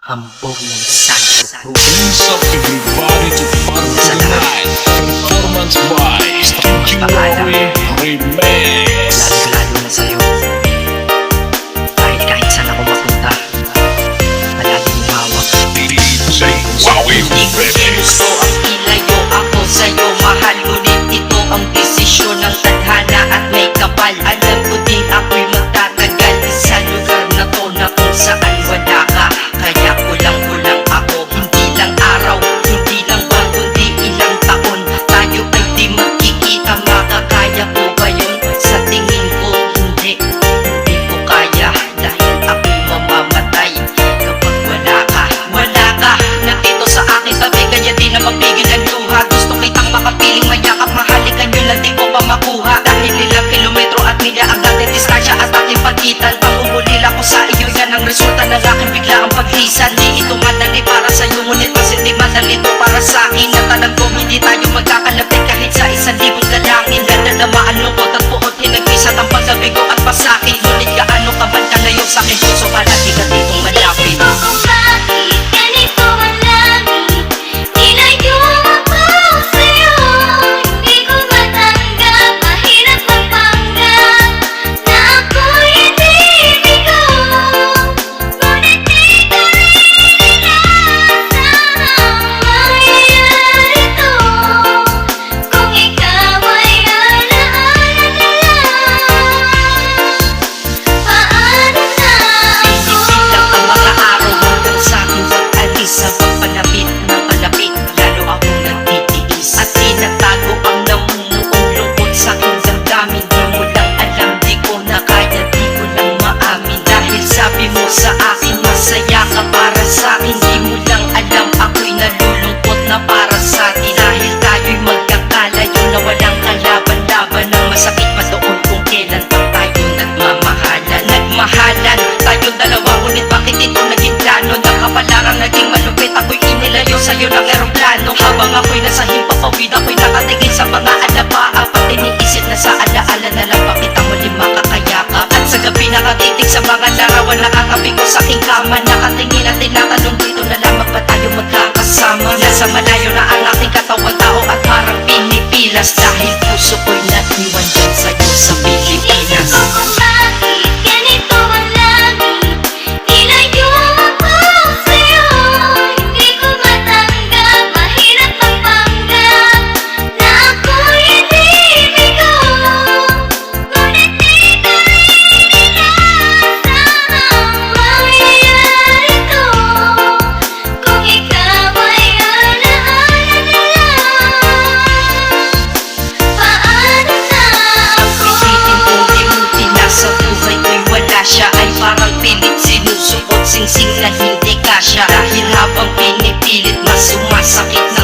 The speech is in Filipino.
Hambog ng Santo Cruz. Brings up everybody to party tonight. Performance by Chihuahua Remix. Lalo na sa'yo. Kahit saan ako mapunta, palaging hawak. DJ Wowie Remix. Gusto ang ilayo ako sa'yo, mahal. Ngunit ito ang desisyon ng tadhana at may kapal. Alam ko din ako'y magtatagal sa lugar na to na kung saan wala ka. Kaya kulang-kulang ako, hindi lang araw, hindi lang buwan, kundi ilang taon. Tayo ay di magkikita, makakaya ko ba yun? Sa tingin ko, hindi ko kaya. Dahil ako'y mamamatay kapag wala ka. Nandito sa aking tabi, kaya di na mapigil ang luha. Gusto kitang makapiling, mayakap, mahalikan yun lang di ko pa makuha. Dahil ilang kilometro at milya ang dating distansya at ating pagitan. Pangumulil ako sa iyo, yan ang resulta ng aking biglaang paglisan. Di ito madali para sa'yo, ngunit mas hindi madali ito para sa'kin. Natalang ko hindi tayo magkakalapit kahit sa 1,000 dalangin. Nadadama ang lungkot at puot, hinagpisat ang pagsabi ko at pasakit. Ngunit gaano ka man kalayo sa'king puso, palagi ka ditong malapit. Sa akin masaya ka para sa akin, di mo lang alam ako'y nalulungkot na para sa atin. Dahil tayo'y magkakalayo na walang kalaban-laban. Ang masakit pa doon kung kailan pa tayo nagmahalan tayong dalawa, ngunit bakit ito naging plano? Nakapalarang naging malupit, ako'y inilayo sa'yo ng eroplano. Habang ako'y nasa himpapawid, ako'y nakatingin sa mga alabaa. Pati iniisip na sa alaala na lang bakit ang muli makakayakap. At sa gabi nakatitig sa mga larawan, nakatabi ko sa aking kama. Nakatingin at tinatanong, dito na lamang ba tayo magkakasama? Nasa malayo na ang aking katawan, tao at parang pinipilas. Dahil puso ko'y natiwan dyan sa'yo sa Pilipinas. Siya ay parang pilit sinusubot, singsing na hindi kasya. Dahil habang pinipilit, mas sumasakit na